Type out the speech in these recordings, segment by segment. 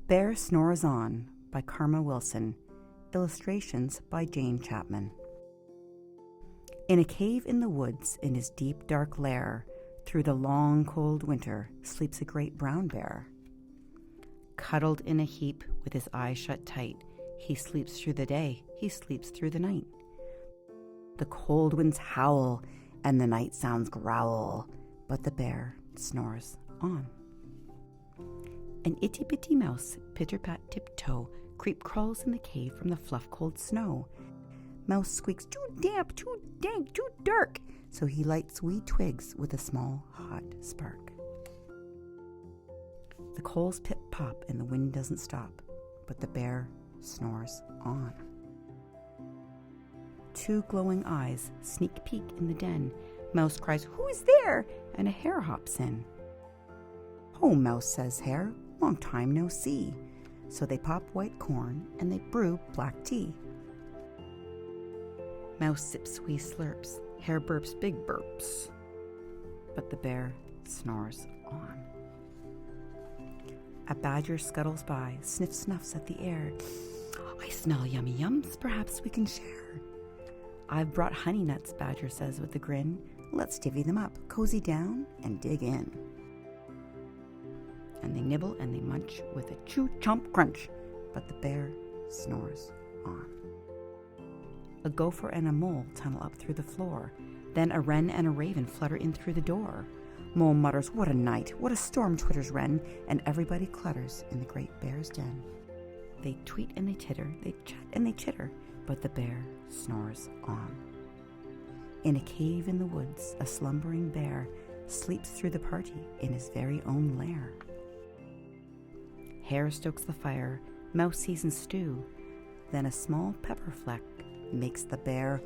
Bear Snores On by Karma Wilson. Illustrations by Jane Chapman. In a cave in the woods, in his deep dark lair, through the long cold winter, sleeps a great brown bear. Cuddled in a heap with his eyes shut tight, he sleeps through the day, he sleeps through the night. The cold winds howl, and the night sounds growl, but the bear snores on. An itty-bitty mouse, pitter-pat tiptoe, creep-crawls in the cave from the fluff-cold snow. Mouse squeaks, too damp, too dank, too dark, so he lights wee twigs with a small, hot spark. The coals pip-pop and the wind doesn't stop, but the bear snores on. Two glowing eyes sneak peek in the den. Mouse cries, "Who is there?" and a hare hops in. "Oh, Mouse," says Hare, "long time no see." So they pop white corn and they brew black tea. Mouse sips wee slurps, Hare burps big burps, but the bear snores on. A badger scuttles by, sniffs at the air. "I smell yummy yums, perhaps we can share." "I've brought honey nuts," Badger says with a grin. "Let's divvy them up, cozy down, and dig in." And they nibble and they munch with a chew-chomp crunch, but the bear snores on. A gopher and a mole tunnel up through the floor. Then a wren and a raven flutter in through the door. Mole mutters, "What a night, what a storm," twitters wren, and everybody clutters in the great bear's den. They tweet and they titter, they chat and they chitter, but the bear snores on. In a cave in the woods, a slumbering bear sleeps through the party in his very own lair. Hare stokes the fire, Mouse seasons stew, then a small pepper fleck makes the bear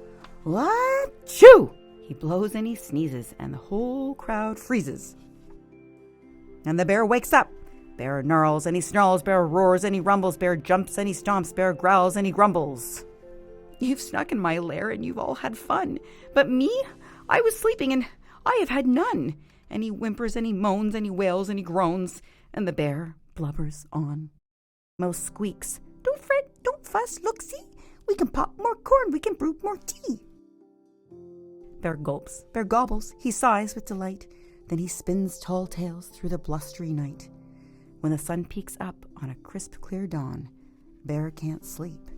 "Achoo!" He blows and he sneezes, and the whole crowd freezes. And the bear wakes up. Bear gnarls and he snarls, bear roars and he rumbles, bear jumps and he stomps, bear growls and he grumbles. "You've snuck in my lair and you've all had fun, but me, I was sleeping and I have had none." And he whimpers and he moans and he wails and he groans, and the bear blubbers on. Mouse squeaks, "Don't fret, don't fuss, look, see, we can pop more corn, we can brew more tea." Bear gulps, bear gobbles, he sighs with delight, then he spins tall tales through the blustery night. When the sun peeks up on a crisp, clear dawn, Bear can't sleep,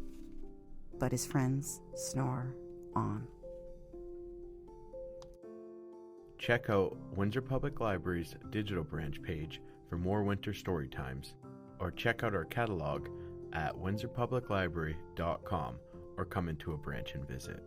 but his friends snore on. Check out Windsor Public Library's digital branch page for more winter story times, or check out our catalog at windsorpubliclibrary.com, or come into a branch and visit.